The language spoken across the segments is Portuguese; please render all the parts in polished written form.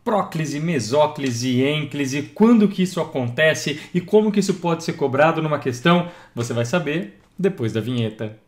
próclise, mesóclise, ênclise, quando que isso acontece e como que isso pode ser cobrado numa questão, você vai saber depois da vinheta.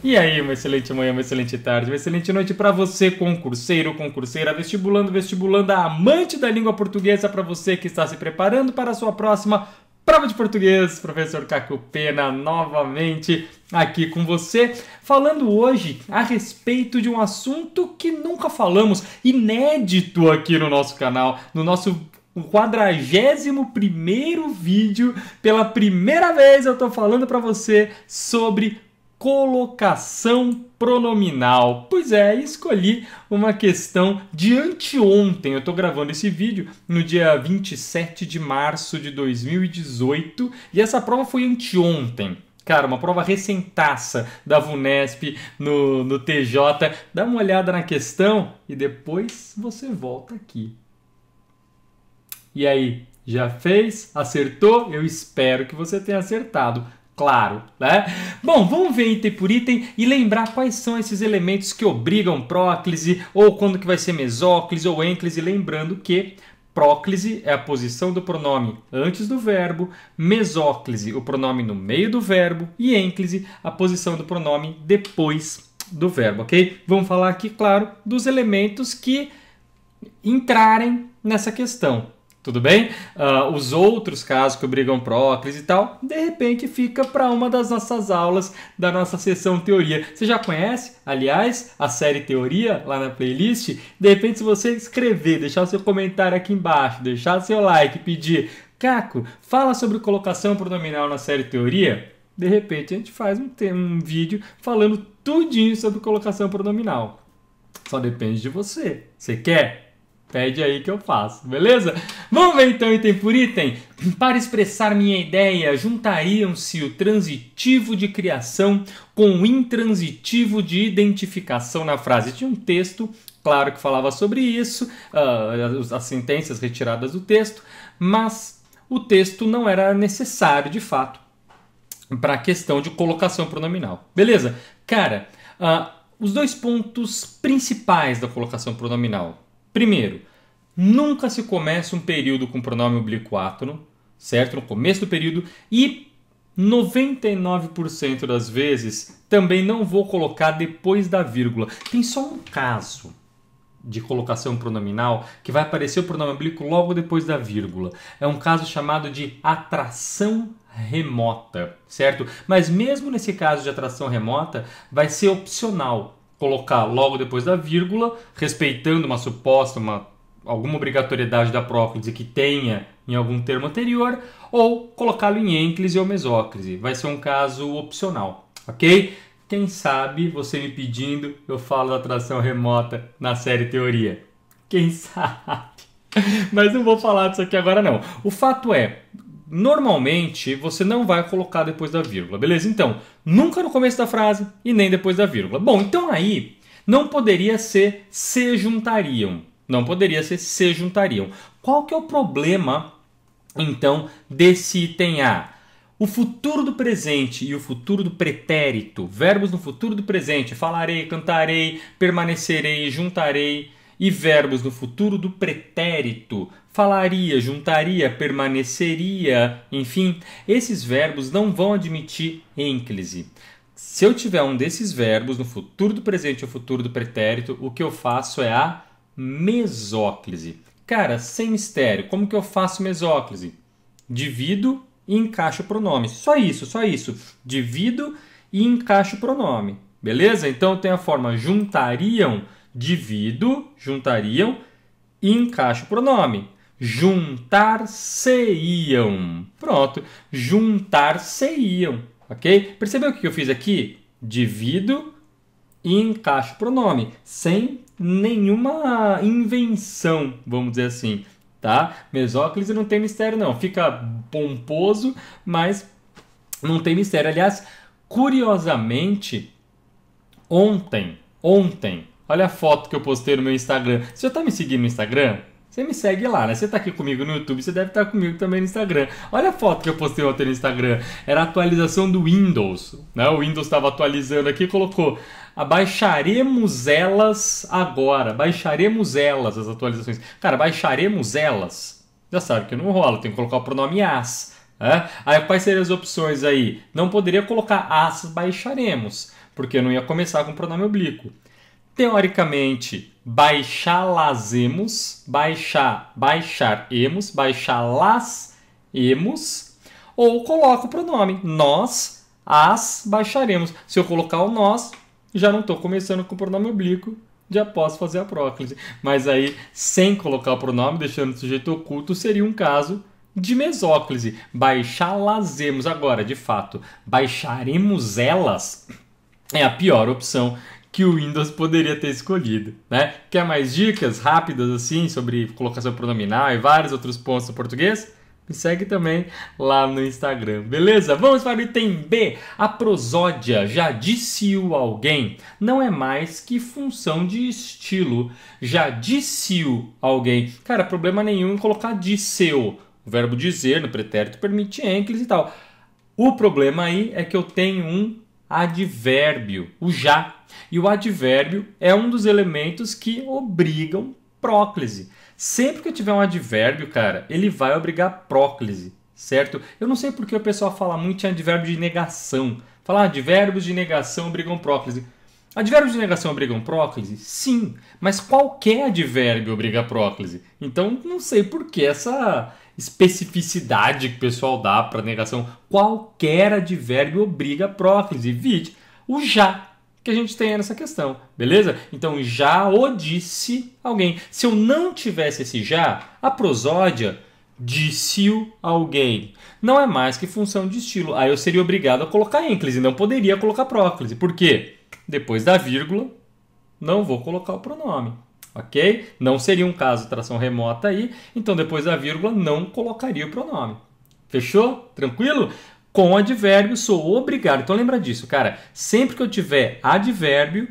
E aí, uma excelente manhã, uma excelente tarde, uma excelente noite para você, concurseiro, concurseira, vestibulando, vestibulanda, amante da língua portuguesa, para você que está se preparando para a sua próxima prova de português. Professor Caco Pena, novamente aqui com você, falando hoje a respeito de um assunto que nunca falamos, inédito aqui no nosso canal, no nosso 41º vídeo. Pela primeira vez eu estou falando para você sobre colocação pronominal. Pois é, escolhi uma questão de anteontem. Eu estou gravando esse vídeo no dia 27 de março de 2018 e essa prova foi anteontem. Cara, uma prova recentaça da VUNESP no TJ. Dá uma olhada na questão e depois você volta aqui. E aí, já fez? Acertou? Eu espero que você tenha acertado. Claro, né? Bom, vamos ver item por item e lembrar quais são esses elementos que obrigam próclise, ou quando que vai ser mesóclise ou ênclise, lembrando que próclise é a posição do pronome antes do verbo, mesóclise o pronome no meio do verbo e ênclise a posição do pronome depois do verbo, ok? Vamos falar aqui, claro, dos elementos que entrarem nessa questão. Tudo bem? Os outros casos que obrigam próclise e tal, de repente fica para uma das nossas aulas da nossa sessão teoria. Você já conhece, aliás, a série teoria lá na playlist? De repente, se você escrever, deixar o seu comentário aqui embaixo, deixar o seu like, pedir, Caco, fala sobre colocação pronominal na série teoria, de repente a gente faz um vídeo falando tudinho sobre colocação pronominal. Só depende de você. Você quer? Pede aí que eu faço, beleza? Vamos ver então item por item? Para expressar minha ideia, juntariam-se o transitivo de criação com o intransitivo de identificação na frase. Tinha um texto, claro, que falava sobre isso, as sentenças retiradas do texto, mas o texto não era necessário, de fato, para a questão de colocação pronominal. Beleza? Cara, os dois pontos principais da colocação pronominal. Primeiro, nunca se começa um período com pronome oblíquo átono, certo? No começo do período. E 99% das vezes também não vou colocar depois da vírgula. Tem só um caso de colocação pronominal que vai aparecer o pronome oblíquo logo depois da vírgula. É um caso chamado de atração remota, certo? Mas mesmo nesse caso de atração remota, vai ser opcional colocar logo depois da vírgula, respeitando uma suposta, alguma obrigatoriedade da próclise que tenha em algum termo anterior, ou colocá-lo em ênclise ou mesóclise. Vai ser um caso opcional, ok? Quem sabe, você me pedindo, eu falo da atração remota na série teoria. Quem sabe? Mas não vou falar disso aqui agora não. O fato é, normalmente você não vai colocar depois da vírgula, beleza? Então, nunca no começo da frase e nem depois da vírgula. Bom, então aí não poderia ser se juntariam. Não poderia ser se juntariam. Qual que é o problema, então, desse item A? O futuro do presente e o futuro do pretérito, verbos no futuro do presente, falarei, cantarei, permanecerei, juntarei, e verbos no futuro do pretérito, falaria, juntaria, permaneceria, enfim, esses verbos não vão admitir ênclise. Se eu tiver um desses verbos no futuro do presente ou futuro do pretérito, o que eu faço é a mesóclise. Cara, sem mistério, como que eu faço mesóclise? Divido e encaixo o pronome. Só isso, só isso. Divido e encaixo o pronome. Beleza? Então tem a forma juntariam, divido, juntariam e encaixo o pronome. Juntar-se-iam. Pronto. Juntar-se-iam. Ok? Percebeu o que eu fiz aqui? Divido e encaixo o pronome. Sem nenhuma invenção, vamos dizer assim. Tá? Mesóclise não tem mistério não. Fica pomposo, mas não tem mistério. Aliás, curiosamente, ontem, olha a foto que eu postei no meu Instagram. Você já está me seguindo no Instagram? Você me segue lá, né? Você tá aqui comigo no YouTube, você deve estar comigo também no Instagram. Olha a foto que eu postei ontem no Instagram. Era a atualização do Windows, né? O Windows estava atualizando aqui e colocou: baixaremos elas agora. Baixaremos elas, as atualizações. Cara, baixaremos elas. Já sabe que não rola, tem que colocar o pronome as. Né? Aí quais seriam as opções aí? Não poderia colocar as baixaremos, porque não ia começar com o pronome oblíquo. Teoricamente, baixá-las-emos, baixaremos, baixá-las-emos, ou coloco o pronome nós as baixaremos. Se eu colocar o nós, já não estou começando com o pronome oblíquo, já posso fazer a próclise. Mas aí, sem colocar o pronome, deixando o sujeito oculto, seria um caso de mesóclise. Baixá-las-emos. Agora, de fato, baixaremos elas é a pior opção que o Windows poderia ter escolhido, né? Quer mais dicas rápidas assim sobre colocação pronominal e vários outros pontos no português? Me segue também lá no Instagram, beleza? Vamos para o item B. A prosódia, já disse-o alguém, não é mais que função de estilo. Já disse-o alguém. Cara, problema nenhum em colocar disse-o. O verbo dizer no pretérito permite ênclise e tal. O problema aí é que eu tenho um advérbio, o já. E o advérbio é um dos elementos que obrigam próclise. Sempre que eu tiver um advérbio, cara, ele vai obrigar próclise, certo? Eu não sei porque o pessoal fala muito em advérbio de negação. Fala, advérbios de negação obrigam próclise. Advérbios de negação obrigam próclise? Sim, mas qualquer advérbio obriga próclise. Então, não sei por que essa especificidade que o pessoal dá para negação. Qualquer advérbio obriga próclise. Vide o já que a gente tem nessa questão, beleza? Então, já o disse alguém. Se eu não tivesse esse já, a prosódia disse-o alguém. Não é mais que função de estilo. Aí eu seria obrigado a colocar ênclise, não poderia colocar próclise. Por quê? Depois da vírgula, não vou colocar o pronome. Ok? Não seria um caso de tração remota aí, então depois da vírgula não colocaria o pronome. Fechou? Tranquilo? Com advérbio sou obrigado. Então lembra disso, cara. Sempre que eu tiver advérbio,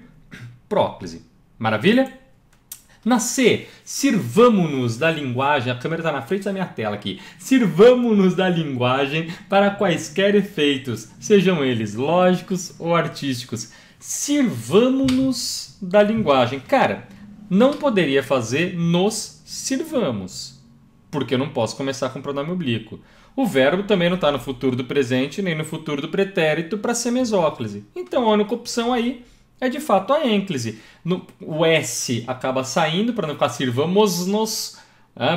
próclise. Maravilha? Na C, sirvamo-nos da linguagem, a câmera está na frente da minha tela aqui, sirvamo-nos da linguagem para quaisquer efeitos, sejam eles lógicos ou artísticos. Sirvamo-nos da linguagem. Cara, não poderia fazer nos sirvamos, porque eu não posso começar com pronome oblíquo. O verbo também não está no futuro do presente nem no futuro do pretérito para ser mesóclise. Então a única opção aí é de fato a ênclise. O S acaba saindo para não ficar sirvamos-nos,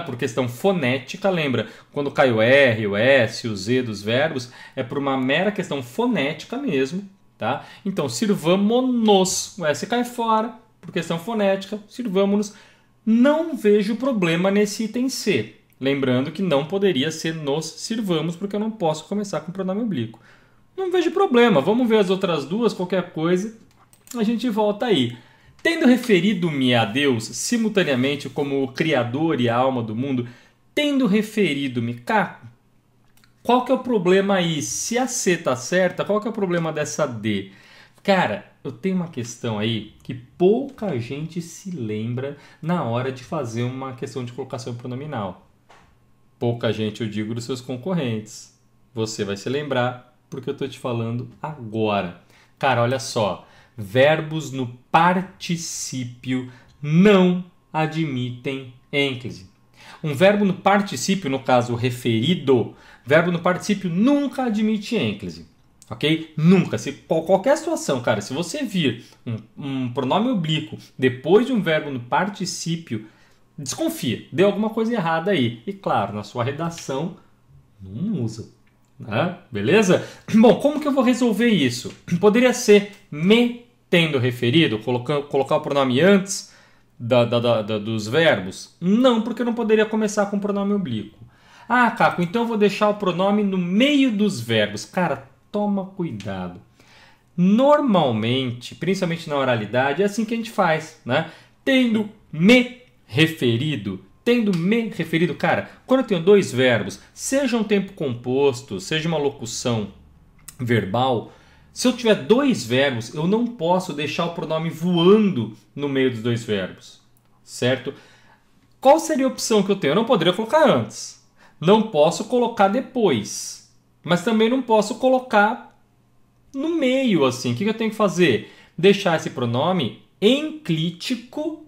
por questão fonética. Lembra, quando cai o R, o S, o Z dos verbos, é por uma mera questão fonética mesmo. Tá? Então sirvamo-nos, o S cai fora por questão fonética, sirvamo-nos. Não vejo problema nesse item C. Lembrando que não poderia ser nos sirvamos, porque eu não posso começar com pronome oblíquo. Não vejo problema. Vamos ver as outras duas, qualquer coisa, a gente volta aí. Tendo referido-me a Deus simultaneamente como o Criador e a alma do mundo, tendo referido-me, Caco, qual que é o problema aí? Se a C tá certa, qual que é o problema dessa D? Cara, eu tenho uma questão aí que pouca gente se lembra na hora de fazer uma questão de colocação pronominal. Pouca gente, eu digo, dos seus concorrentes. Você vai se lembrar porque eu estou te falando agora. Cara, olha só. Verbos no particípio não admitem ênclise. Um verbo no particípio, no caso referido, verbo no particípio nunca admite ênclise. Ok? Nunca. Se qualquer situação, cara, se você vir um pronome oblíquo depois de um verbo no particípio, desconfia, deu alguma coisa errada aí. E claro, na sua redação, não usa. Né? Beleza? Bom, como que eu vou resolver isso? Poderia ser me tendo referido, colocar o pronome antes dos verbos? Não, porque eu não poderia começar com o pronome oblíquo. Ah, Caco, então eu vou deixar o pronome no meio dos verbos. Cara, toma cuidado. Normalmente, principalmente na oralidade, é assim que a gente faz, né? Tendo me referido, cara, quando eu tenho dois verbos, seja um tempo composto, seja uma locução verbal, se eu tiver dois verbos, eu não posso deixar o pronome voando no meio dos dois verbos, certo? qual seria a opção que eu tenho? Eu não poderia colocar antes. Não posso colocar depois. Mas também não posso colocar no meio, assim. O que eu tenho que fazer? Deixar esse pronome enclítico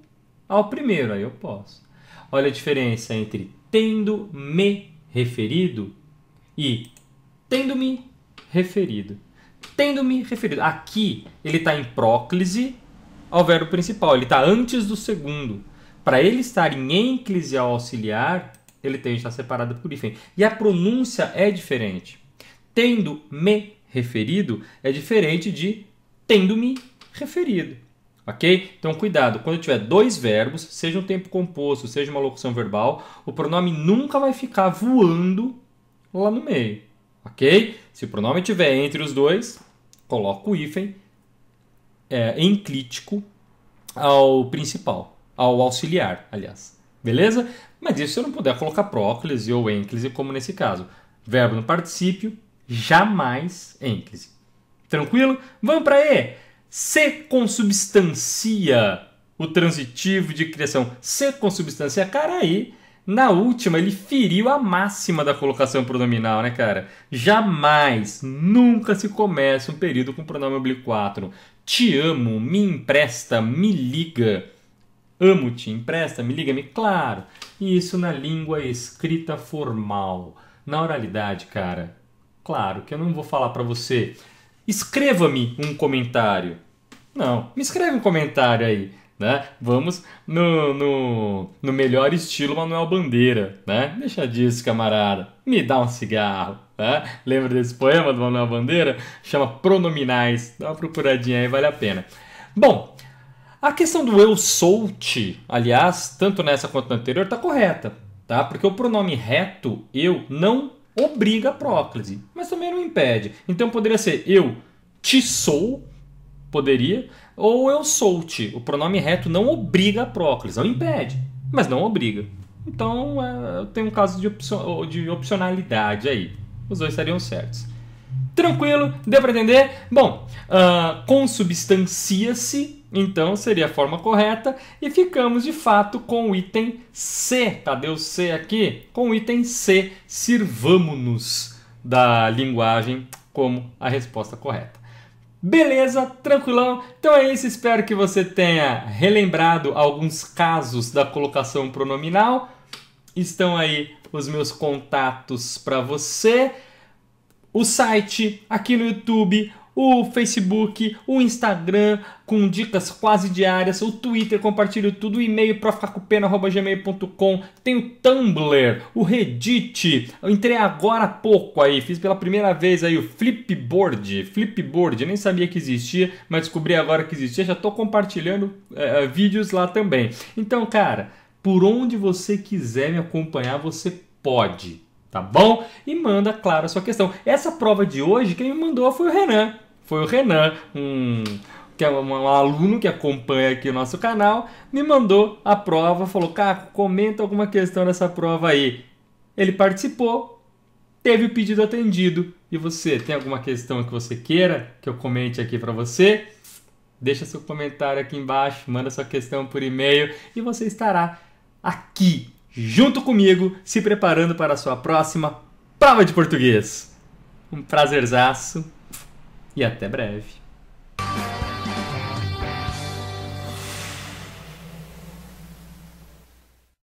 ao primeiro. Aí eu posso. Olha a diferença entre tendo-me referido e tendo-me referido. Tendo-me referido. Aqui ele está em próclise ao verbo principal. Ele está antes do segundo. Para ele estar em ênclise ao auxiliar, ele tem que estar separado por hífen. E a pronúncia é diferente. Tendo-me referido é diferente de tendo-me referido. Ok? Então, cuidado. Quando tiver dois verbos, seja um tempo composto, seja uma locução verbal, o pronome nunca vai ficar voando lá no meio. Ok? Se o pronome estiver entre os dois, coloca o hífen enclítico ao principal, ao auxiliar, aliás. Beleza? Mas isso se eu não puder colocar próclise ou ênclise, como nesse caso. Verbo no particípio, jamais ênclise. Tranquilo? Vamos para E. Se consubstancia o transitivo de criação. Se consubstancia, cara, aí, na última, ele feriu a máxima da colocação pronominal, né, cara? Jamais, nunca se começa um período com pronome oblíquo. Te amo, me empresta, me liga. Amo-te, empresta, me liga-me. Claro, isso na língua escrita formal. Na oralidade, cara, claro que eu não vou falar para você, escreva-me um comentário. Não, me escreve um comentário aí, né? Vamos no melhor estilo Manuel Bandeira, né? Deixa disso, camarada. Me dá um cigarro, né? Lembra desse poema do Manuel Bandeira? Chama Pronominais. Dá uma procuradinha aí, vale a pena. Bom, a questão do eu sou-te, aliás, tanto nessa quanto na anterior, está correta, tá? Porque o pronome reto, eu, não obriga a próclise, mas também não impede. Então poderia ser eu te sou, poderia, ou eu sou-te. O pronome reto não obriga a próclise, não impede, mas não obriga. Então tem um caso de opcionalidade aí. Os dois estariam certos. Tranquilo? Deu para entender? Bom, consubstancia-se, então seria a forma correta. E ficamos de fato com o item C. Cadê o C aqui? Com o item C, sirvamo-nos da linguagem como a resposta correta. Beleza, tranquilão? Então é isso, espero que você tenha relembrado alguns casos da colocação pronominal. Estão aí os meus contatos para você. O site, aqui no YouTube, o Facebook, o Instagram, com dicas quase diárias, o Twitter, compartilho tudo, o e-mail profficacupena@gmail.com, tem o Tumblr, o Reddit, eu entrei agora há pouco aí, fiz pela primeira vez aí o Flipboard, eu nem sabia que existia, mas descobri agora que existia, já estou compartilhando vídeos lá também. Então, cara, por onde você quiser me acompanhar, você pode. Tá bom? E manda, claro, a sua questão. Essa prova de hoje, quem me mandou foi o Renan. Foi o Renan, que é um aluno que acompanha aqui o nosso canal, me mandou a prova, falou, Caco, comenta alguma questão dessa prova aí. Ele participou, teve o pedido atendido. E você, tem alguma questão que você queira que eu comente aqui para você? Deixa seu comentário aqui embaixo, manda sua questão por e-mail e você estará aqui junto comigo, se preparando para a sua próxima prova de português. Um prazerzaço e até breve.